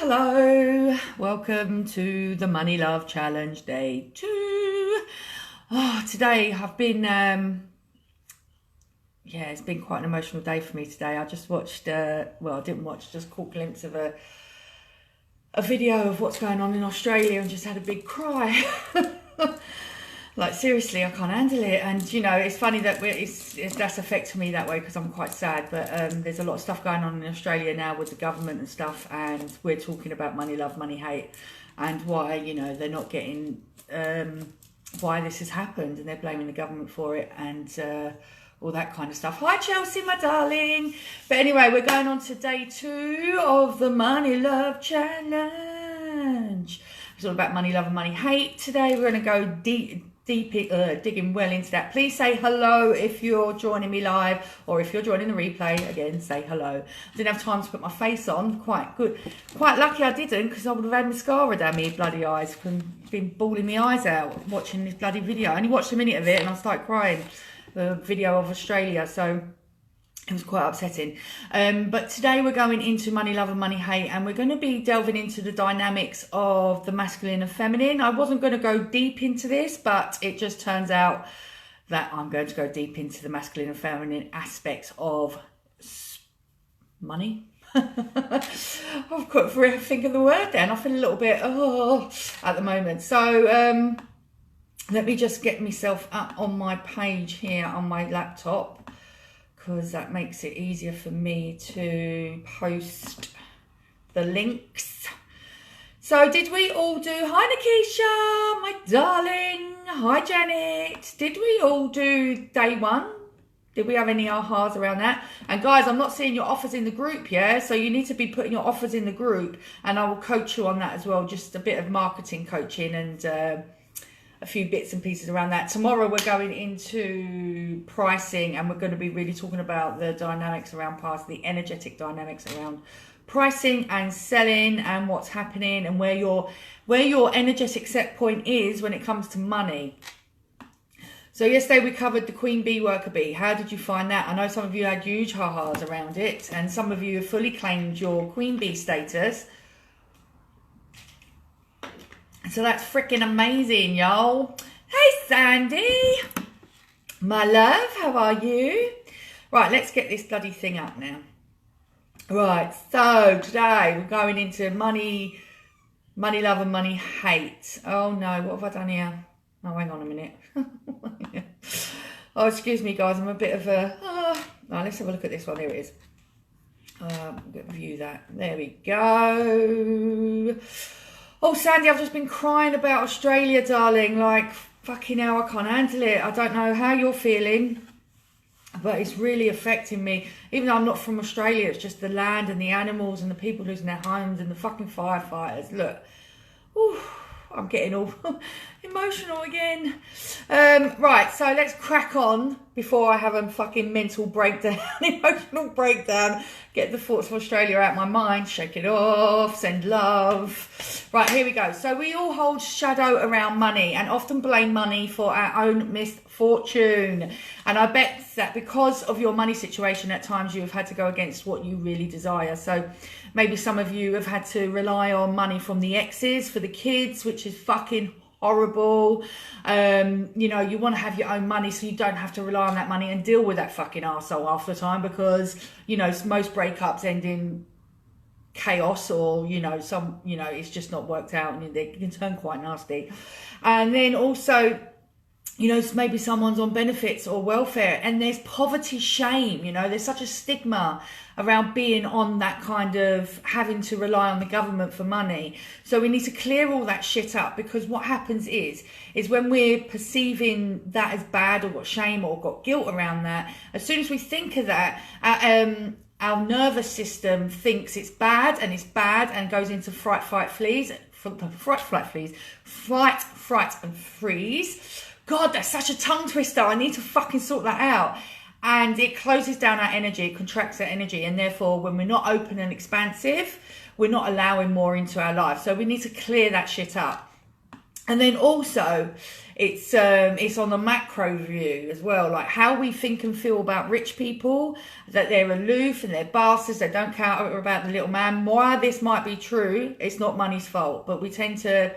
Hello, welcome to the Money Love Challenge Day 2. Today I've been, it's been quite an emotional day for me today. I just watched, I didn't watch, just caught a glimpse of a video of what's going on in Australia and just had a big cry. Like, seriously, I can't handle it. And, you know, it's funny that that's affected me that way because I'm quite sad. But there's a lot of stuff going on in Australia now with the government and stuff. And we're talking about money love, money hate. And why, you know, they're not getting, why this has happened. And they're blaming the government for it and all that kind of stuff. Hi, Chelsea, my darling. But anyway, we're going on to day 2 of the Money Love Challenge. It's all about money love and money hate. Today we're going to go digging well into that. Please say hello if you're joining me live, or if you're joining the replay, again, say hello. I didn't have time to put my face on. Quite lucky I didn't, because I would have had mascara down my bloody eyes from been bawling my eyes out watching this bloody video. I only watched a minute of it and I started crying. The video of Australia, so it was quite upsetting. But today we're going into money love and money hate, and we're going to be delving into the dynamics of the masculine and feminine. I wasn't going to go deep into this, but it just turns out that I'm going to go deep into the masculine and feminine aspects of money. I've got to think of the word then. I feel a little bit at the moment. So let me just get myself up on my page here on my laptop, because that makes it easier for me to post the links. So did we all do, hi Nikisha, my darling, hi Janet, did we all do day 1? Did we have any ahas around that? And guys, I'm not seeing your offers in the group, yeah? So you need to be putting your offers in the group, and I will coach you on that as well, just a bit of marketing coaching and a few bits and pieces around that. Tomorrow we're going into pricing, and we're going to be really talking about the dynamics around the energetic dynamics around pricing and selling, and what's happening, and where your energetic set point is when it comes to money. So yesterday we covered the Queen Bee, Worker Bee. How did you find that? I know some of you had huge ha-has around it, and some of you have fully claimed your Queen Bee status. So that's freaking amazing, y'all. Hey, Sandy. My love, how are you? Right, let's get this bloody thing up now. Right, so today we're going into money love and money hate. Oh, no, what have I done here? Oh, hang on a minute. Oh, excuse me, guys. I'm a bit of a... Right, let's have a look at this one. Here it is. View that. There we go. Oh, Sandy, I've just been crying about Australia, darling. Like, fucking hell, I can't handle it. I don't know how you're feeling, but it's really affecting me. Even though I'm not from Australia, it's just the land and the animals and the people losing their homes and the fucking firefighters. Look, ooh, I'm getting all emotional again. Right, so let's crack on before I have a fucking mental breakdown, emotional breakdown. Get the thoughts of Australia out of my mind, shake it off, send love. Right, here we go. So we all hold shadow around money and often blame money for our own misfortune. And I bet that because of your money situation, at times you have had to go against what you really desire. So maybe some of you have had to rely on money from the exes for the kids, which is fucking horrible. You know, you want to have your own money so you don't have to rely on that money and deal with that fucking arsehole half the time, because, you know, most breakups end in chaos, or, you know, it's just not worked out and they can turn quite nasty. And then also, you know, maybe someone's on benefits or welfare, and there's poverty shame, you know, there's such a stigma around being on that kind of having to rely on the government for money. So we need to clear all that shit up, because what happens is when we're perceiving that as bad, or got shame or got guilt around that, as soon as we think of that, our nervous system thinks it's bad and goes into fight, flight, and freeze. God, that's such a tongue twister. I need to fucking sort that out. And it closes down our energy, it contracts our energy. And therefore, when we're not open and expansive, we're not allowing more into our life. So we need to clear that shit up. And then also, it's on the macro view as well, like how we think and feel about rich people, that they're aloof and they're bastards, they don't care about the little man. Why this might be true, it's not money's fault, but we tend to,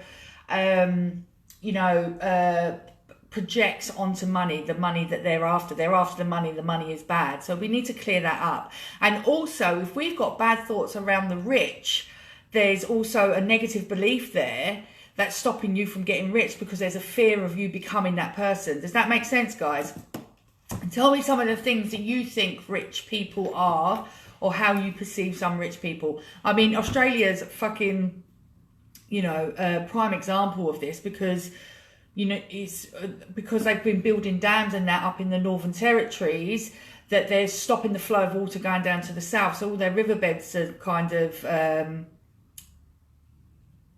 project onto money the money that they're after. They're after the money is bad. So we need to clear that up. And also, if we've got bad thoughts around the rich, there's also a negative belief there that's stopping you from getting rich because there's a fear of you becoming that person. Does that make sense, guys? And tell me some of the things that you think rich people are, or how you perceive some rich people. I mean, Australia's fucking, prime example of this, because, it's because they've been building dams and that up in the Northern Territories, that they're stopping the flow of water going down to the south. So all their riverbeds are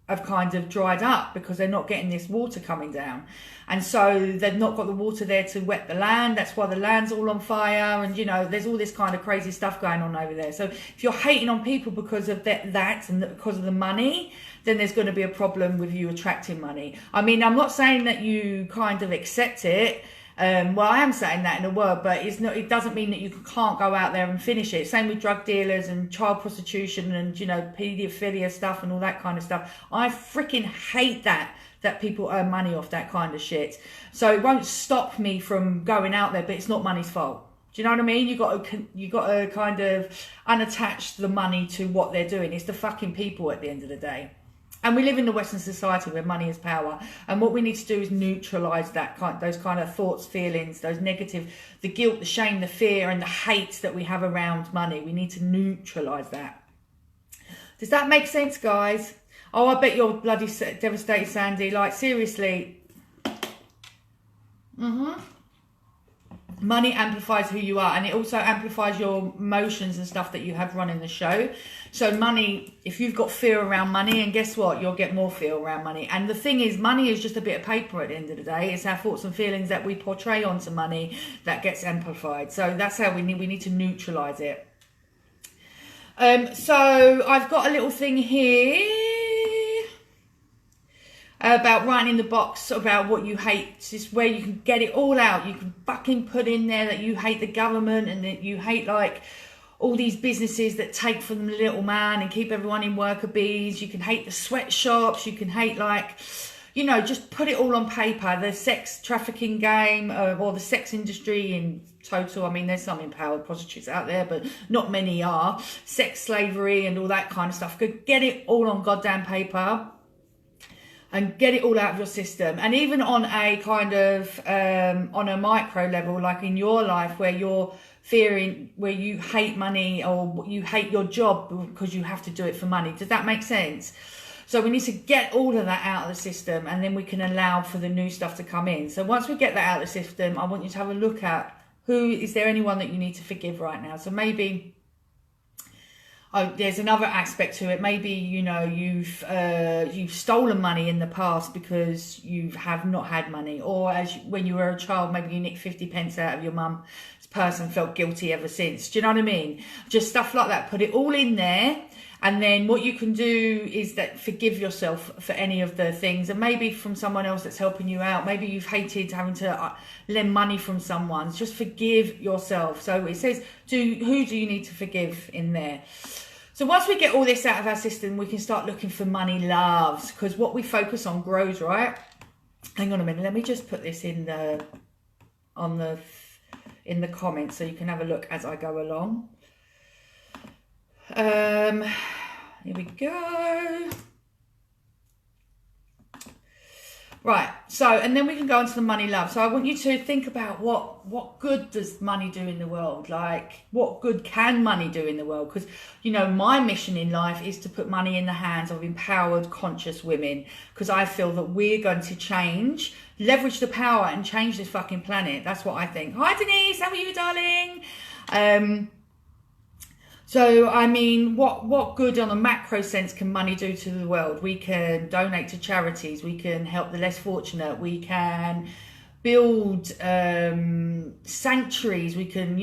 have kind of dried up because they're not getting this water coming down, and so they've not got the water there to wet the land. That's why the land's all on fire, and there's all this kind of crazy stuff going on over there. So if you're hating on people because of that and because of the money, then there's going to be a problem with you attracting money. I mean, I'm not saying that you kind of accept it. Well, I am saying that in a word, but it doesn't mean that you can't go out there and finish it. Same with drug dealers and child prostitution and, paedophilia stuff and all that kind of stuff. I freaking hate that people earn money off that kind of shit. So it won't stop me from going out there, but it's not money's fault. Do you know what I mean? You got to kind of unattach the money to what they're doing. It's the fucking people at the end of the day. And we live in a Western society where money is power. And what we need to do is neutralise those kind of thoughts, feelings, those negative, the guilt, the shame, the fear and the hate that we have around money. We need to neutralise that. Does that make sense, guys? Oh, I bet you're bloody devastated, Sandy. Like, seriously. Money amplifies who you are, and it also amplifies your emotions and stuff that you have running the show. So money, if you've got fear around money, and guess what, you'll get more fear around money. And the thing is, money is just a bit of paper at the end of the day. It's our thoughts and feelings that we portray onto money that gets amplified. So that's how we need to neutralize it. So I've got a little thing here about writing in the box about what you hate. It's just where you can get it all out. You can fucking put in there that you hate the government and that you hate like all these businesses that take from the little man and keep everyone in worker bees. You can hate the sweatshops. You can hate just put it all on paper. The sex trafficking game or the sex industry in total. I mean, there's some empowered prostitutes out there, but not many are. Sex slavery and all that kind of stuff. Get it all on goddamn paper. And get it all out of your system. And even on a kind of, on a micro level, like in your life where you're fearing, where you hate money or you hate your job because you have to do it for money. Does that make sense? So we need to get all of that out of the system, and then we can allow for the new stuff to come in. So once we get that out of the system, I want you to have a look at is there anyone that you need to forgive right now? So maybe... there's another aspect to it. Maybe, you've stolen money in the past because you have not had money. Or when you were a child, maybe you nicked 50 pence out of your mum. This person felt guilty ever since. Do you know what I mean? Just stuff like that. Put it all in there. And then what you can do is that forgive yourself for any of the things. And maybe from someone else that's helping you out. Maybe you've hated having to lend money from someone. Just forgive yourself. So it says, who do you need to forgive in there? So once we get all this out of our system, we can start looking for money loves, because what we focus on grows, right? Hang on a minute. Let me just put this in the comments so you can have a look as I go along. Here we go. Right, so, and then we can go on to the money love. So I want you to think about what good does money do in the world? Like, what good can money do in the world? Because, my mission in life is to put money in the hands of empowered, conscious women. Because I feel that we're going to leverage the power and change this fucking planet. That's what I think. Hi, Denise. How are you, darling? So, I mean, what good on a macro sense can money do to the world? We can donate to charities. We can help the less fortunate. We can build sanctuaries. We can,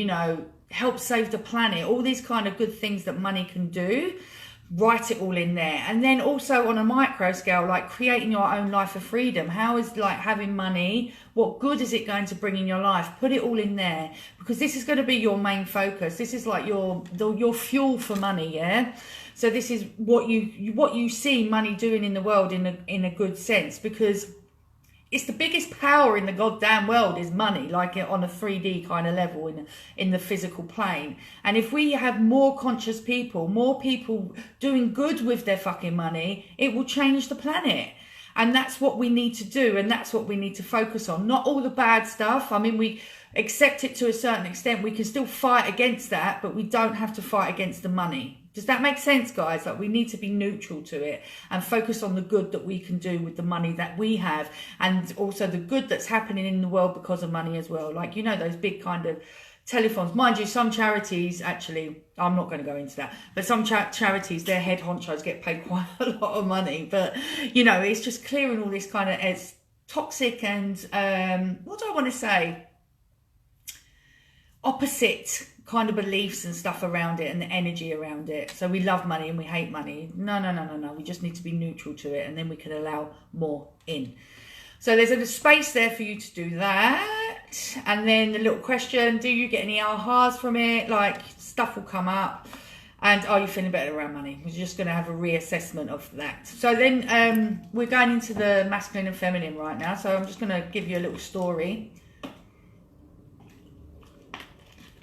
help save the planet. All these kind of good things that money can do. write it all in there. And then also on a micro scale, like creating your own life of freedom. How is like having money, what good is it going to bring in your life? Put it all in there, because this is going to be your main focus. This is like your fuel for money, yeah? So this is what you see money doing in the world in a good sense, because it's the biggest power in the goddamn world is money, like on a 3D kind of level in the physical plane. And if we have more conscious people, more people doing good with their fucking money, it will change the planet. And that's what we need to do. And that's what we need to focus on. Not all the bad stuff. I mean, we accept it to a certain extent. We can still fight against that, but we don't have to fight against the money. Does that make sense, guys? Like, we need to be neutral to it and focus on the good that we can do with the money that we have, and also the good that's happening in the world because of money as well. Like, you know, those big kind of telethons. Mind you, some charities, actually, I'm not going to go into that, but some charities, their head honchos get paid quite a lot of money. But, you know, it's just clearing all this kind of, it's toxic and, what do I want to say? Opposite kind of beliefs and stuff around it and the energy around it. So we love money and we hate money. No. We just need to be neutral to it, and then we can allow more in. So there's a space there for you to do that. And then the little question, do you get any ahas from it? Like, stuff will come up. And are you feeling better around money? We're just going to have a reassessment of that. So then we're going into the masculine and feminine right now. So I'm just going to give you a little story.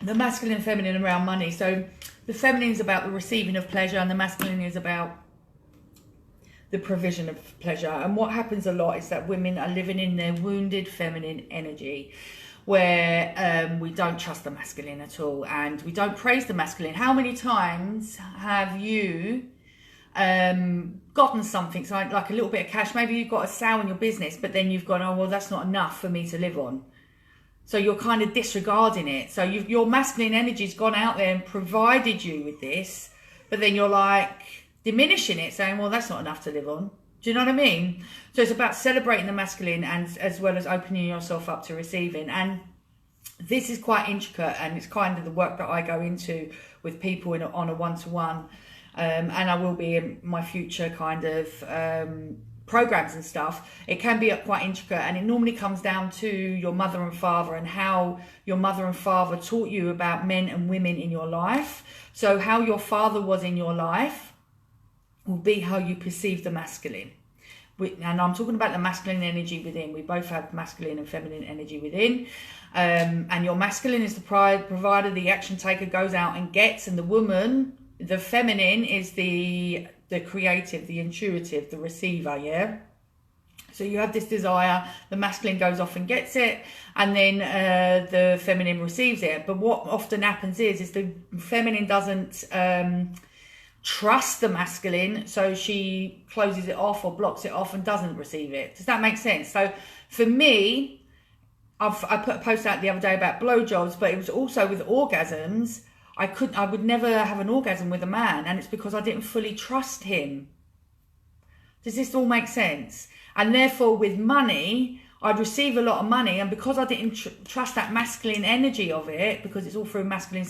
The masculine and feminine around money. So the feminine is about the receiving of pleasure, and the masculine is about the provision of pleasure. And what happens a lot is that women are living in their wounded feminine energy, where we don't trust the masculine at all, and we don't praise the masculine. How many times have you gotten something, so like a little bit of cash? Maybe you've got a sale in your business, but then you've gone, oh, well, that's not enough for me to live on. So you're kind of disregarding it. So your masculine energy's gone out there and provided you with this, but then you're like diminishing it, saying, well, that's not enough to live on. Do you know what I mean? So it's about celebrating the masculine, and as well as opening yourself up to receiving. And this is quite intricate, and it's kind of the work that I go into with people on a one-to-one. And I will be in my future kind of programs and stuff. It can be quite intricate, and it normally comes down to your mother and father, and how your mother and father taught you about men and women in your life. So how your father was in your life will be how you perceive the masculine. And I'm talking about the masculine energy within. We both have masculine and feminine energy within. And your masculine is the provider, the action taker, goes out and gets, and the woman, the feminine, is the creative, the intuitive, the receiver, yeah? So you have this desire, the masculine goes off and gets it, and then the feminine receives it. But what often happens is the feminine doesn't trust the masculine, so she closes it off or blocks it off and doesn't receive it. Does that make sense? So for me, I put a post out the other day about blowjobs, but it was also with orgasms. I would never have an orgasm with a man, and it's because I didn't fully trust him. Does this all make sense? And therefore with money, I'd receive a lot of money, and because I didn't trust that masculine energy of it, because it's all through masculine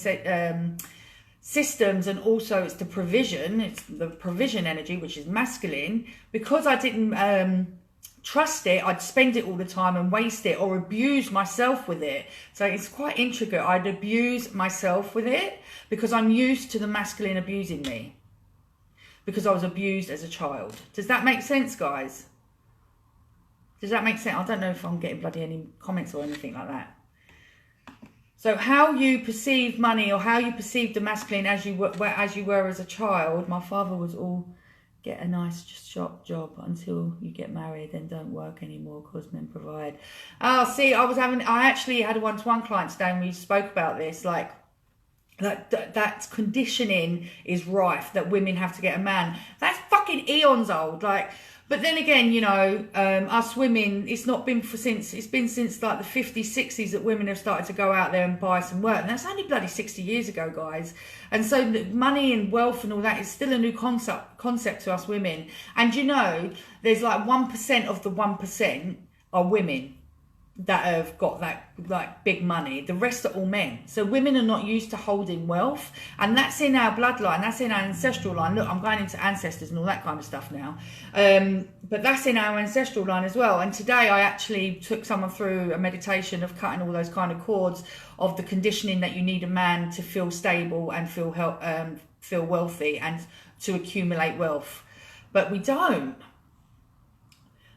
systems, and also it's the provision energy, which is masculine, because I didn't trust it, I'd spend it all the time and waste it, or abuse myself with it. So it's quite intricate. I'd abuse myself with it because I'm used to the masculine abusing me, because I was abused as a child. Does that make sense, guys? Does that make sense? I don't know if I'm getting bloody any comments or anything like that. So how you perceive money, or how you perceive the masculine as you were as a child. My father was all, get a nice shop job until you get married, then don't work anymore because men provide. Oh, see, I actually had a one-to-one client today, and we spoke about this, like that conditioning is rife, that women have to get a man. That's fucking eons old, like. But then again, you know, us women, it's been since like the 50s, 60s that women have started to go out there and buy some work. And that's only bloody 60 years ago, guys. And so money and wealth and all that is still a new concept to us women. And you know, there's like 1% of the 1% are women. that have got that like big money. The rest are all men. So women are not used to holding wealth, and that's in our bloodline, that's in our ancestral line. Look, I'm going into ancestors and all that kind of stuff now, but that's in our ancestral line as well. And today I actually took someone through a meditation of cutting all those kind of cords of the conditioning that you need a man to feel stable and feel wealthy and to accumulate wealth, but we don't.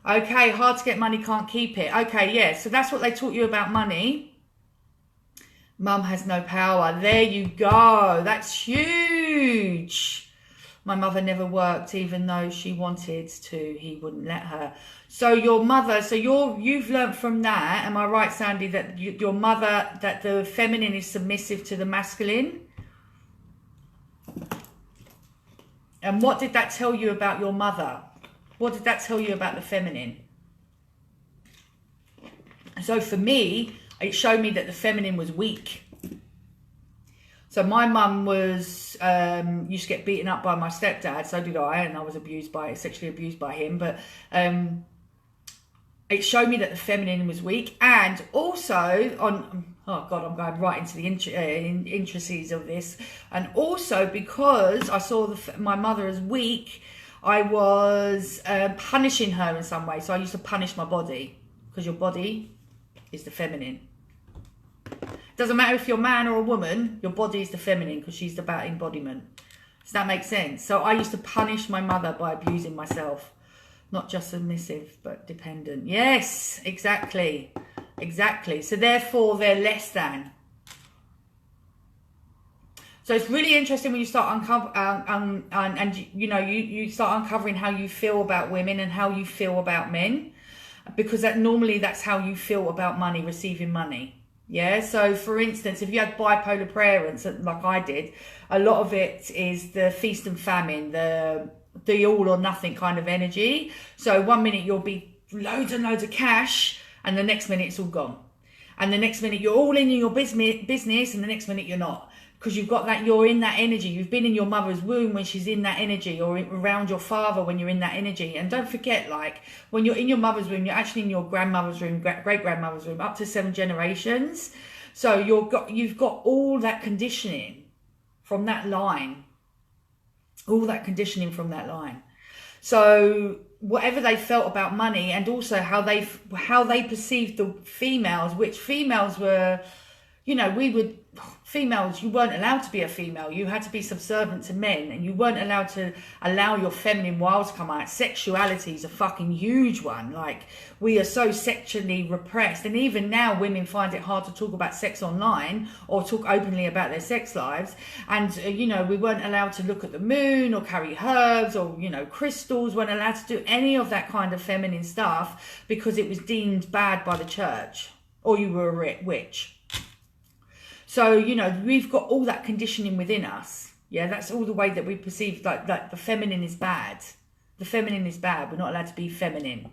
Okay, hard to get money, can't keep it. Okay, yeah, so that's what they taught you about money. Mum has no power. There you go. That's huge. My mother never worked, even though she wanted to. He wouldn't let her. So your mother, so you've learned from that. Am I right, Sandy, that your mother, that the feminine is submissive to the masculine? And what did that tell you about your mother? What did that tell you about the feminine? So for me, it showed me that the feminine was weak. So my mum was used to get beaten up by my stepdad. So did I, and I was sexually abused by him. But it showed me that the feminine was weak, and also oh God, I'm going right into the intricacies of this. And also because I saw my mother as weak, I was punishing her in some way. So I used to punish my body, because your body is the feminine. Doesn't matter if you're a man or a woman, your body is the feminine, because she's about embodiment. Does that make sense? So I used to punish my mother by abusing myself. Not just submissive, but dependent. Yes, exactly. Exactly. So therefore, they're less than. So it's really interesting when you start you start uncovering how you feel about women and how you feel about men, because that's how you feel about money, receiving money. Yeah. So for instance, if you had bipolar parents like I did, a lot of it is the feast and famine, the all or nothing kind of energy. So 1 minute you'll be loads and loads of cash, and the next minute it's all gone, and the next minute you're all in your business, and the next minute you're not. Because you've got that, you're in that energy. You've been in your mother's womb when she's in that energy, or around your father when you're in that energy. And don't forget, like, when you're in your mother's womb, you're actually in your grandmother's womb, great-grandmother's womb, up to 7 generations. So you've got all that conditioning from that line. All that conditioning from that line. So whatever they felt about money, and also how they perceived the females, which females were, females, you weren't allowed to be a female. You had to be subservient to men, and you weren't allowed to allow your feminine wiles to come out. Sexuality is a fucking huge one. Like, we are so sexually repressed, and even now women find it hard to talk about sex online or talk openly about their sex lives. And we weren't allowed to look at the moon or carry herbs or crystals. Weren't allowed to do any of that kind of feminine stuff, because it was deemed bad by the church, or you were a witch. So, we've got all that conditioning within us. Yeah, that's all the way that we perceive like the feminine is bad. The feminine is bad. We're not allowed to be feminine.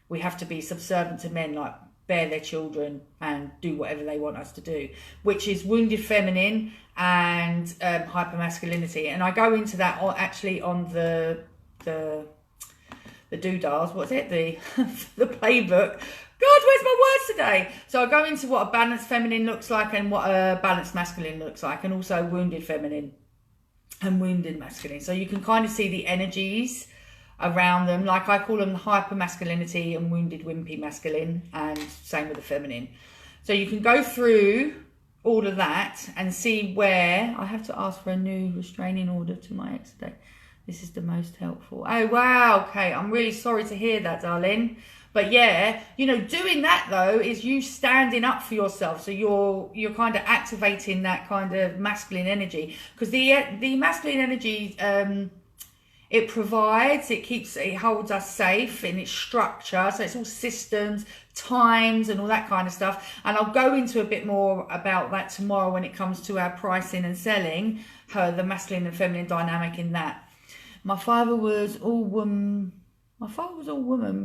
We have to be subservient to men, like bear their children and do whatever they want us to do, which is wounded feminine and hypermasculinity. And I go into that actually on the doodahs. What's it? The playbook. God, where's my words today? So I go into what a balanced feminine looks like and what a balanced masculine looks like, and also wounded feminine and wounded masculine. So you can kind of see the energies around them. Like, I call them hyper masculinity and wounded wimpy masculine, and same with the feminine. So you can go through all of that and see where I have to ask for a new restraining order to my ex today. This is the most helpful. Oh, wow. Okay. I'm really sorry to hear that, darling. But yeah, doing that though is you standing up for yourself. So you're kind of activating that kind of masculine energy, because the masculine energy, it provides, it holds us safe in its structure. So it's all systems, times, and all that kind of stuff. And I'll go into a bit more about that tomorrow when it comes to our pricing and selling, the masculine and feminine dynamic in that. My father was all woman,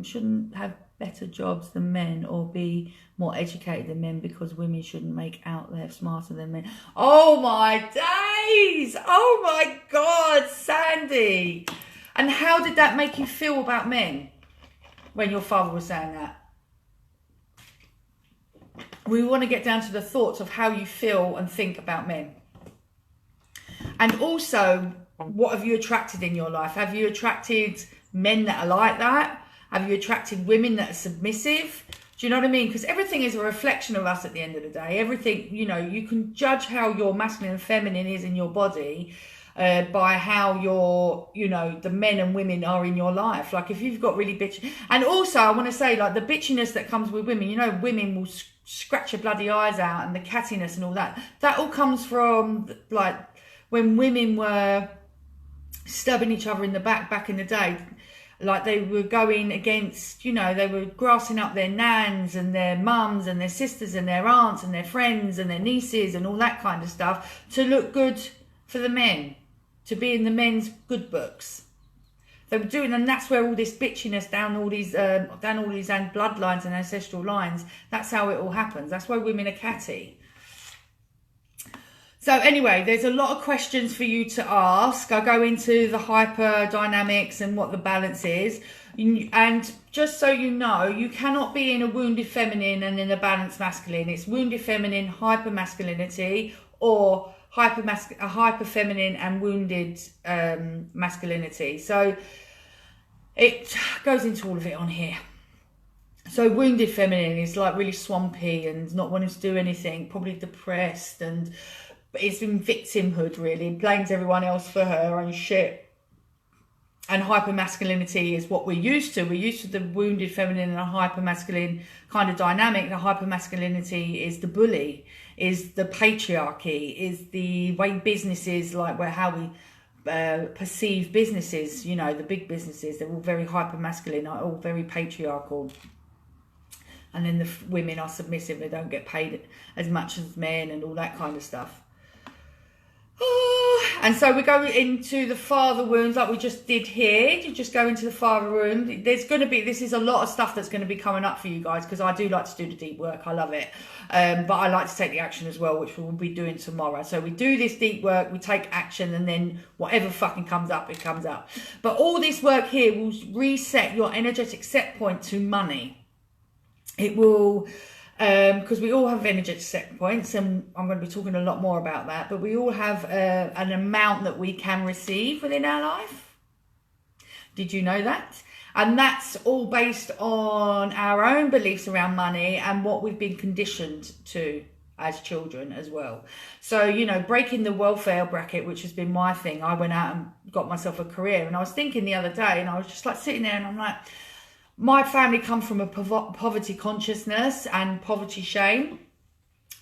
shouldn't have better jobs than men or be more educated than men, because women shouldn't make out they're smarter than men. Oh my days! Oh my God, Sandy! And how did that make you feel about men when your father was saying that? we want to get down to the thoughts of how you feel and think about men. And also, what have you attracted in your life? Have you attracted men that are like that? Have you attracted women that are submissive? Do you know what I mean? Because everything is a reflection of us at the end of the day. Everything, you know, you can judge how your masculine and feminine is in your body by how your, you know, the men and women are in your life. Like if you've got really bitchy. And also, I want to say, like the bitchiness that comes with women, you know, women will scratch your bloody eyes out and the cattiness and all that. That all comes from like when women were stabbing each other in the back in the day. Like they were going against, you know, they were grassing up their nans and their mums and their sisters and their aunts and their friends and their nieces and all that kind of stuff to look good for the men, to be in the men's good books. They were doing, and that's where all this bitchiness down all these bloodlines and ancestral lines, that's how it all happens. That's why women are catty. So anyway, there's a lot of questions for you to ask. I go into the hyper-dynamics and what the balance is. And just so you know, you cannot be in a wounded feminine and in a balanced masculine. It's wounded feminine, hyper-masculinity, or hyper-feminine and wounded masculinity. So it goes into all of it on here. So wounded feminine is like really swampy and not wanting to do anything, probably depressed, and it's in victimhood really, blames everyone else for her own shit. And hypermasculinity is what we're used to. We're used to the wounded feminine and a hypermasculine kind of dynamic. The hypermasculinity is the bully, is the patriarchy, is the way businesses, like how we perceive businesses, you know, the big businesses, they're all very hypermasculine, all very patriarchal. And then the women are submissive, they don't get paid as much as men and all that kind of stuff. And so we go into the father wounds like we just did here. You just go into the father wound. There's going to be, this is a lot of stuff that's going to be coming up for you guys, because I do like to do the deep work. I love it. But I like to take the action as well, which we'll be doing tomorrow. So we do this deep work, we take action, and then whatever fucking comes up, it comes up. But all this work here will reset your energetic set point to money. It will... because we all have energetic set points, and I'm going to be talking a lot more about that, but we all have an amount that we can receive within our life. Did you know that? And that's all based on our own beliefs around money and what we've been conditioned to as children as well. So, you know, breaking the welfare bracket, which has been my thing. I went out and got myself a career, and I was thinking the other day, and I was just like sitting there and I'm like, my family come from a poverty consciousness and poverty shame.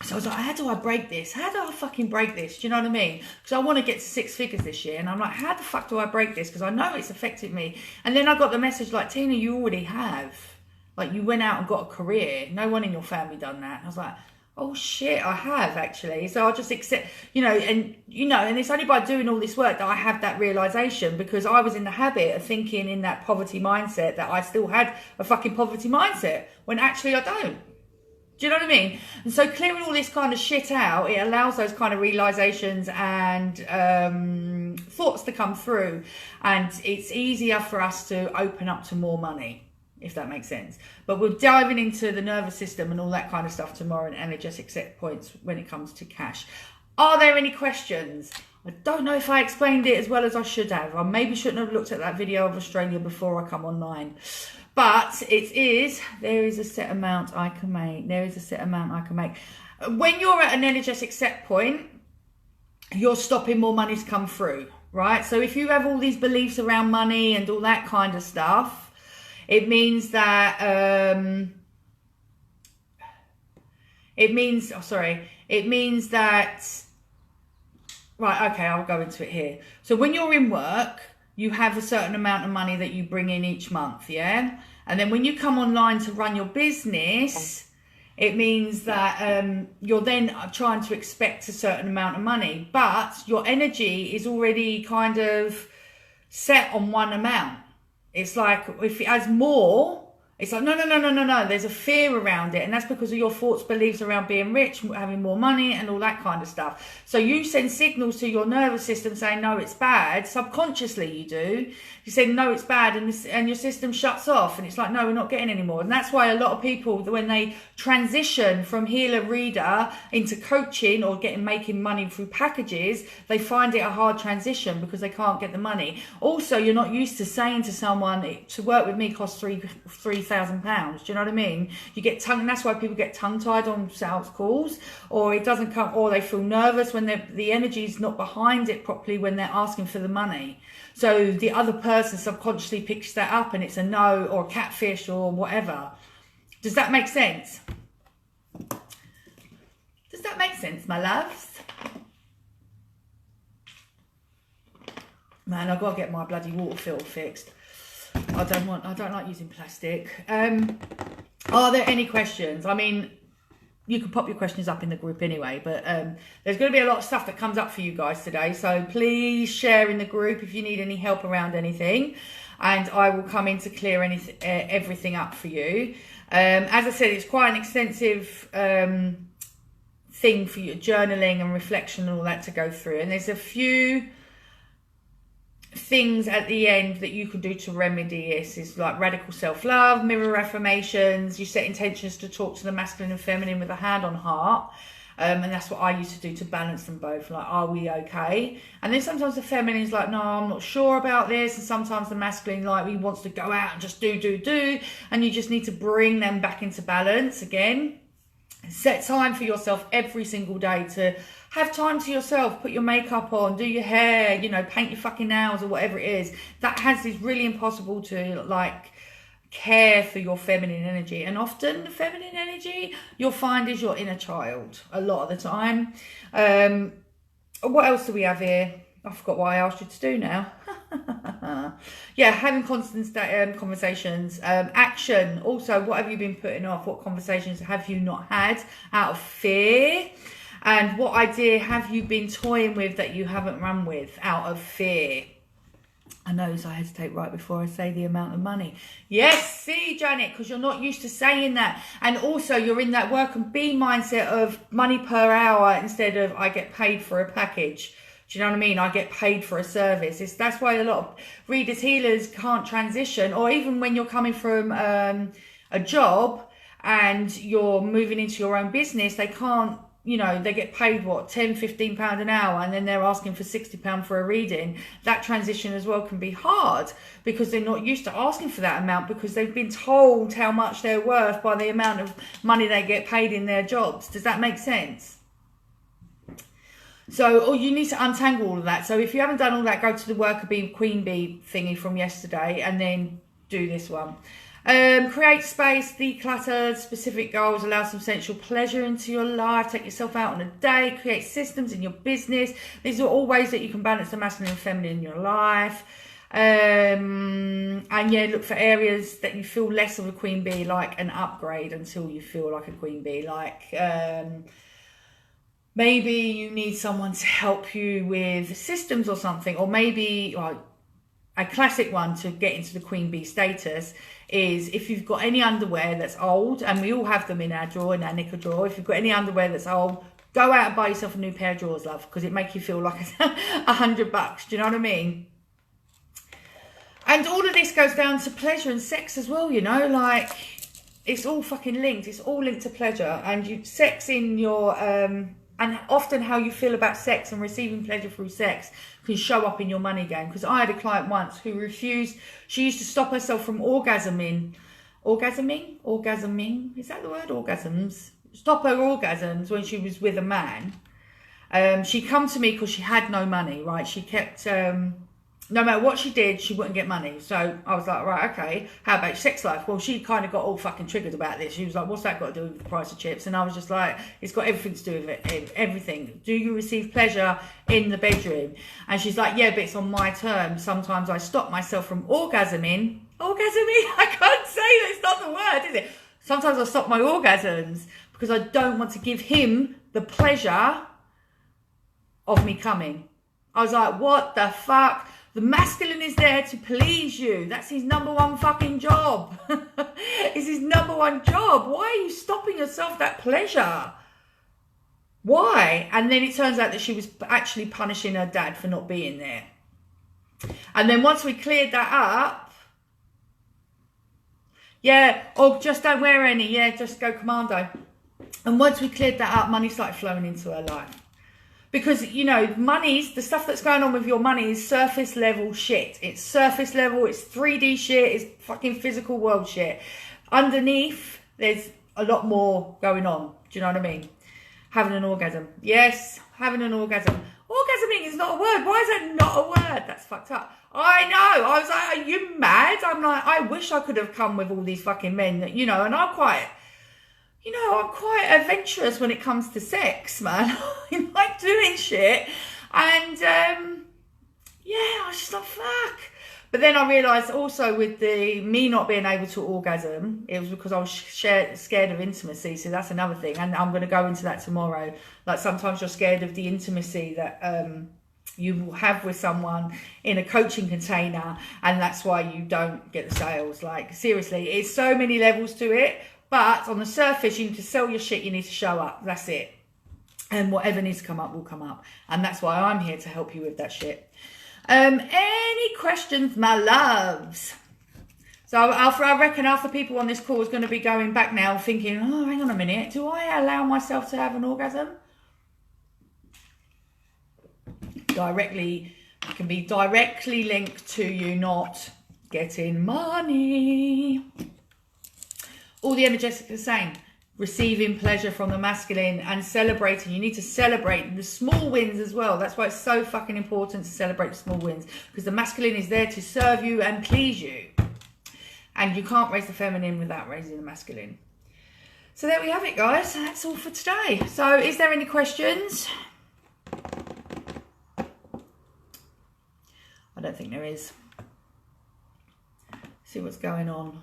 So I was like, how do I break this? How do I fucking break this? Do you know what I mean? Because I want to get to 6 figures this year. And I'm like, how the fuck do I break this? Because I know it's affected me. And then I got the message like, Tina, you already have. Like, you went out and got a career. No one in your family done that. And I was like, oh shit, I have actually. So I'll just accept, and it's only by doing all this work that I have that realization, because I was in the habit of thinking in that poverty mindset that I still had a fucking poverty mindset, when actually I don't. Do you know what I mean? And so clearing all this kind of shit out, it allows those kind of realizations and thoughts to come through, and it's easier for us to open up to more money, if that makes sense. But we're diving into the nervous system and all that kind of stuff tomorrow, and energetic set points when it comes to cash. Are there any questions? I don't know if I explained it as well as I should have. I maybe shouldn't have looked at that video of Australia before I come online. But there is a set amount I can make. There is a set amount I can make. When you're at an energetic set point, you're stopping more money to come through, right? So if you have all these beliefs around money and all that kind of stuff, it means that, right, okay, I'll go into it here. So when you're in work, you have a certain amount of money that you bring in each month, yeah? And then when you come online to run your business, it means that you're then trying to expect a certain amount of money, but your energy is already kind of set on one amount. It's like if it has more, It's like, no. There's a fear around it. And that's because of your thoughts, beliefs around being rich, having more money and all that kind of stuff. So you send signals to your nervous system saying, no, it's bad. Subconsciously you do. You say, no, it's bad. And your system shuts off. And it's like, no, we're not getting any more. And that's why a lot of people, when they transition from healer reader into coaching or making money through packages, they find it a hard transition because they can't get the money. Also, you're not used to saying to someone, to work with me costs £3,000. Do you know what I mean? You get tongue. That's why people get tongue tied on sales calls, or it doesn't come, or they feel nervous when the energy is not behind it properly when they're asking for the money. So the other person subconsciously picks that up, and it's a no or a catfish or whatever. Does that make sense? Does that make sense, my loves? Man, I've got to get my bloody water filter fixed. I don't like using plastic. Are there any questions? I mean, you can pop your questions up in the group anyway, but there's going to be a lot of stuff that comes up for you guys today. So please share in the group if you need any help around anything, and I will come in to clear everything up for you. As I said, it's quite an extensive thing for you, journaling and reflection and all that to go through. And there's a few things at the end that you can do to remedy this. Is like radical self-love, mirror affirmations. You set intentions to talk to the masculine and feminine with a hand on heart, and that's what I used to do to balance them both. Like, are we okay? And then sometimes the feminine is like, no, I'm not sure about this, and sometimes the masculine, like, he wants to go out and just do, and you just need to bring them back into balance again. Set time for yourself every single day to have time to yourself. Put your makeup on, do your hair, you know, paint your fucking nails or whatever it is. That is really impossible to, like, care for your feminine energy. And often the feminine energy you'll find is your inner child a lot of the time. What else do we have here? I forgot what I asked you to do now. Yeah, having constant conversations. Action. Also, what have you been putting off? What conversations have you not had out of fear? And what idea have you been toying with that you haven't run with out of fear? I notice I hesitate right before I say the amount of money. Yes, see, Janet, because you're not used to saying that. And also you're in that work and be mindset of money per hour instead of I get paid for a package. Do you know what I mean? I get paid for a service. That's why a lot of readers, healers can't transition. Or even when you're coming from a job and you're moving into your own business, they can't, you know, they get paid, what, £10, £15 an hour, and then they're asking for £60 for a reading. That transition as well can be hard because they're not used to asking for that amount because they've been told how much they're worth by the amount of money they get paid in their jobs. Does that make sense? So, or you need to untangle all of that. So if you haven't done all that, go to the worker bee, queen bee thingy from yesterday and then do this one. Create space, declutter, specific goals, allow some sensual pleasure into your life, take yourself out on a date, create systems in your business. These are all ways that you can balance the masculine and feminine in your life. And yeah, look for areas that you feel less of a queen bee, like an upgrade until you feel like a queen bee. Like maybe you need someone to help you with systems or something, or maybe a classic one to get into the queen bee status is if you've got any underwear that's old, and we all have them in our drawer, in our knicker drawer. If you've got any underwear that's old, go out and buy yourself a new pair of drawers, love, because it makes you feel like $100. Do you know what I mean? And all of this goes down to pleasure and sex as well, you know, like it's all fucking linked. It's all linked to pleasure, and sex in your and often how you feel about sex and receiving pleasure through sex can show up in your money game. Because I had a client once who refused, she used to stop herself from orgasming, is that the word? Orgasms. Stop her orgasms when she was with a man. She come to me because she had no money, right? She kept, no matter what she did, she wouldn't get money. So I was like, right, okay, how about your sex life? Well, she kind of got all fucking triggered about this. She was like, what's that got to do with the price of chips? And I was just like, it's got everything to do with it, everything. Do you receive pleasure in the bedroom? And she's like, yeah, but it's on my terms. Sometimes I stop myself from orgasming. I can't say that, it's not the word, is it? Sometimes I stop my orgasms because I don't want to give him the pleasure of me coming. I was like, what the fuck? The masculine is there to please you. That's his number one fucking job. It's his number one job. Why are you stopping yourself that pleasure? Why? And then it turns out that she was actually punishing her dad for not being there. And then once we cleared that up, yeah, oh, just don't wear any. Yeah, just go commando. And once we cleared that up, money started flowing into her life. Because, you know, money's, the stuff that's going on with your money is surface level shit. It's surface level, it's 3D shit, it's fucking physical world shit. Underneath, there's a lot more going on. Do you know what I mean? Having an orgasm. Yes, having an orgasm. Orgasming is not a word. Why is that not a word? That's fucked up. I know. I was like, are you mad? I'm like, I wish I could have come with all these fucking men that, you know, and I'm quite adventurous when it comes to sex, man. I like doing shit. And, yeah, I was just like, fuck. But then I realised also with me not being able to orgasm, it was because I was scared of intimacy. So that's another thing. And I'm going to go into that tomorrow. Like sometimes you're scared of the intimacy that you will have with someone in a coaching container. And that's why you don't get the sales. Like, seriously, it's so many levels to it. But on the surface, you need to sell your shit, you need to show up. That's it. And whatever needs to come up will come up. And that's why I'm here to help you with that shit. Any questions, my loves? So I reckon half the people on this call is going to be going back now thinking, oh, hang on a minute. Do I allow myself to have an orgasm? It can be directly linked to you not getting money. All the energetics are the same. Receiving pleasure from the masculine and celebrating. You need to celebrate the small wins as well. That's why it's so fucking important to celebrate the small wins. Because the masculine is there to serve you and please you. And you can't raise the feminine without raising the masculine. So there we have it, guys. That's all for today. So is there any questions? I don't think there is. See what's going on.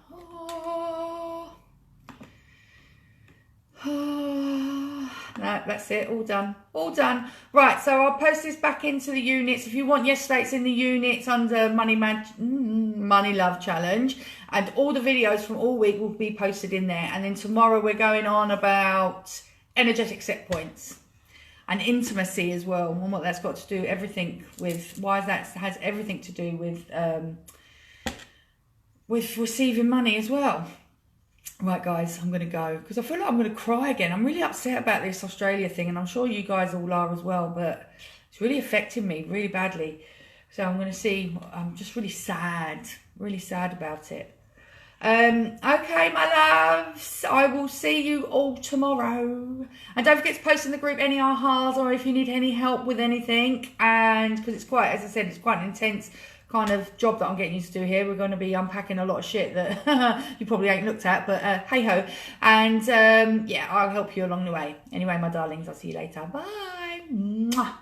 No, that's it. All done. All done. Right, so I'll post this back into the units. If you want yesterday, it's in the units under Money Love Challenge. And all the videos from all week will be posted in there. And then tomorrow we're going on about energetic set points and intimacy as well. And what that's got to do everything with, why that has everything to do with receiving money as well. Right, guys, I'm going to go because I feel like I'm going to cry again. I'm really upset about this Australia thing, and I'm sure you guys all are as well, but it's really affecting me really badly. So I'm going to see, I'm just really sad about it. Okay, my loves, I will see you all tomorrow. And don't forget to post in the group any ahas or if you need any help with anything. And because it's quite, as I said, it's quite an intense kind of job that I'm getting used to do here. We're going to be unpacking a lot of shit that you probably ain't looked at, but hey ho. And yeah, I'll help you along the way. Anyway, my darlings, I'll see you later. Bye. Mwah.